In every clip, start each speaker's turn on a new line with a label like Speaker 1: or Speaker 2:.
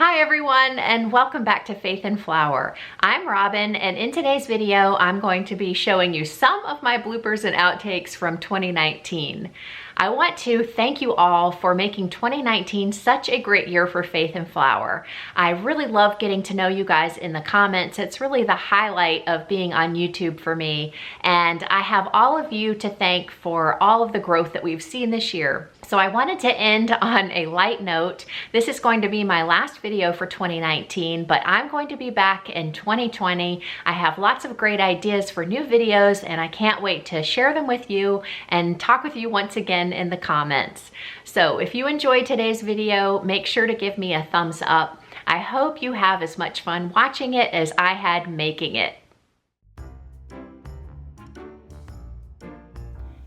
Speaker 1: Hi everyone, and welcome back to Faith and Flower. I'm Robin, and in today's video, I'm going to be showing you some of my bloopers and outtakes from 2019. I want to thank you all for making 2019 such a great year for Faith and Flower. I really love getting to know you guys in the comments. It's really the highlight of being on YouTube for me, and I have all of you to thank for all of the growth that we've seen this year. So I wanted to end on a light note. This is going to be my last video for 2019, but I'm going to be back in 2020. I have lots of great ideas for new videos, and I can't wait to share them with you and talk with you once again in the comments. So if you enjoyed today's video, make sure to give me a thumbs up. I hope you have as much fun watching it as I had making it.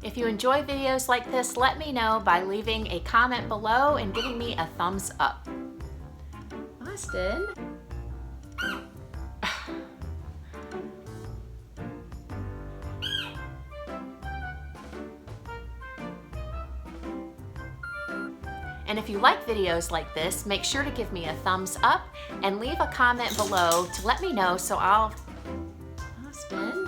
Speaker 1: If you enjoy videos like this, let me know by leaving a comment below and giving me a thumbs up. Austin. And if you like videos like this, make sure to give me a thumbs up and leave a comment below to let me know so I'll... Austin.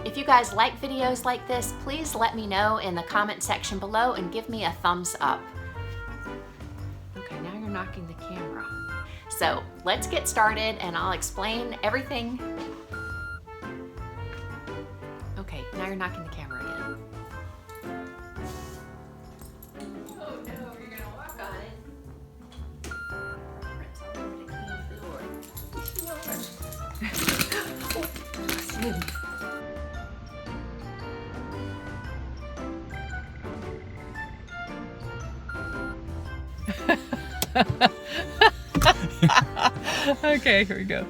Speaker 1: If you guys like videos like this, please let me know in the comment section below and give me a thumbs up. Okay, now you're knocking the camera. So let's get started and I'll explain everything. Okay, now you're knocking the camera again. Oh no, you're gonna walk on it. It's all over the clean floor. Okay, here we go.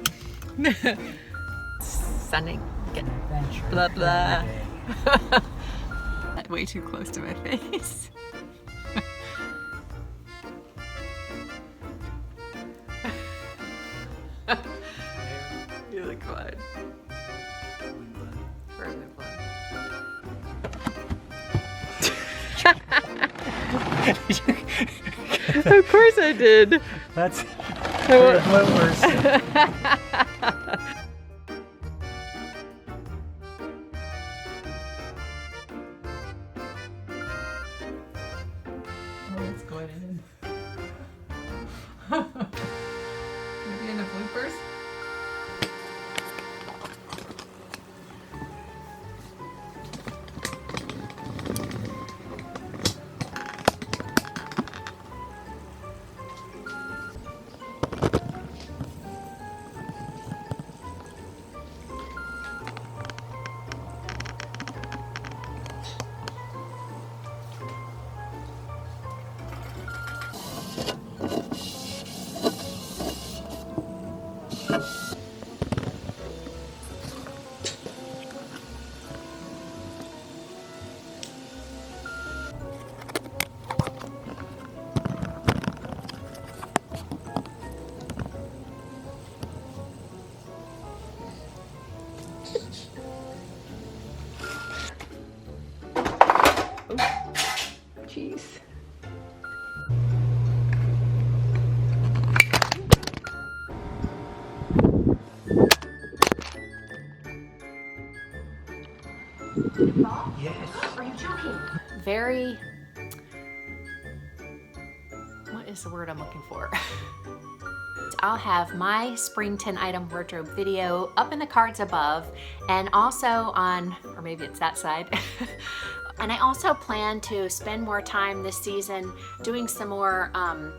Speaker 1: Sunning. Blah blah. Way too close to my face. You look fine. Really fun. Of course I did.
Speaker 2: That's bloopers.
Speaker 1: Let's go ahead and maybe in the bloopers. Jeez.
Speaker 2: Yes.
Speaker 1: Are you joking? Very... What is the word I'm looking for? I'll have my spring 10 item wardrobe video up in the cards above, and also on, or maybe it's that side. And I also plan to spend more time this season doing some more, and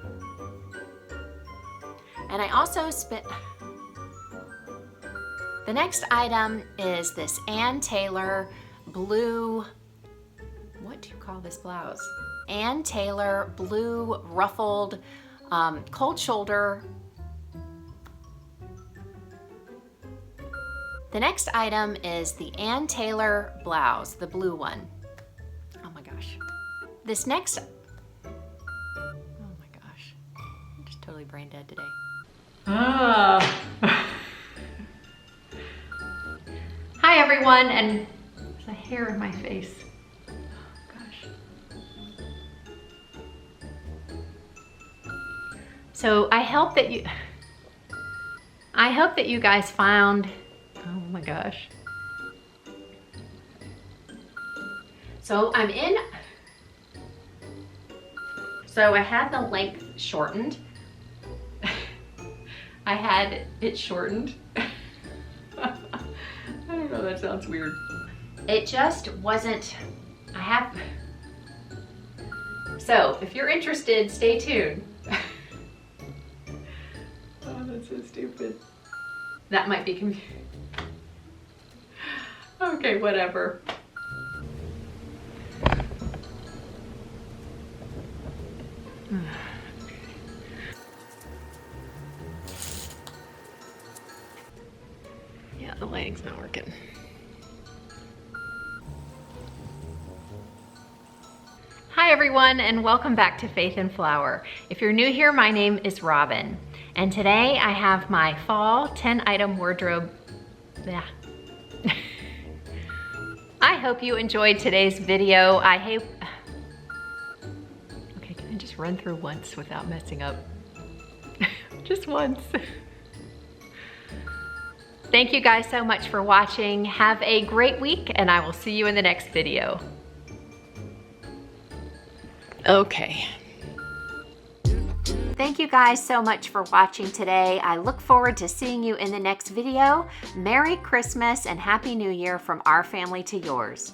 Speaker 1: I also the next item is this Ann Taylor blue, what do you call this blouse? Ann Taylor blue ruffled cold shoulder. The next item is the Ann Taylor blouse, the blue one. Oh my gosh. This next, oh my gosh. I'm just totally brain dead today. Ah. Hi everyone, and there's a hair in my face. Oh gosh. So I hope that you guys found, oh my gosh. So I had the length shortened. I had it shortened. I don't know, that sounds weird. It just wasn't, so if you're interested, stay tuned. Oh, that's so stupid. That might be confusing. Okay, whatever. Yeah, the lighting's not working. Hi everyone, and welcome back to Faith and Flower. If you're new here, my name is Robin, and today I have my fall 10-item wardrobe. Yeah. I hope you enjoyed today's video. Okay, can I just run through once without messing up? Just once. Thank you guys so much for watching. Have a great week, and I will see you in the next video. Okay. Thank you guys so much for watching today. I look forward to seeing you in the next video. Merry Christmas and Happy New Year from our family to yours.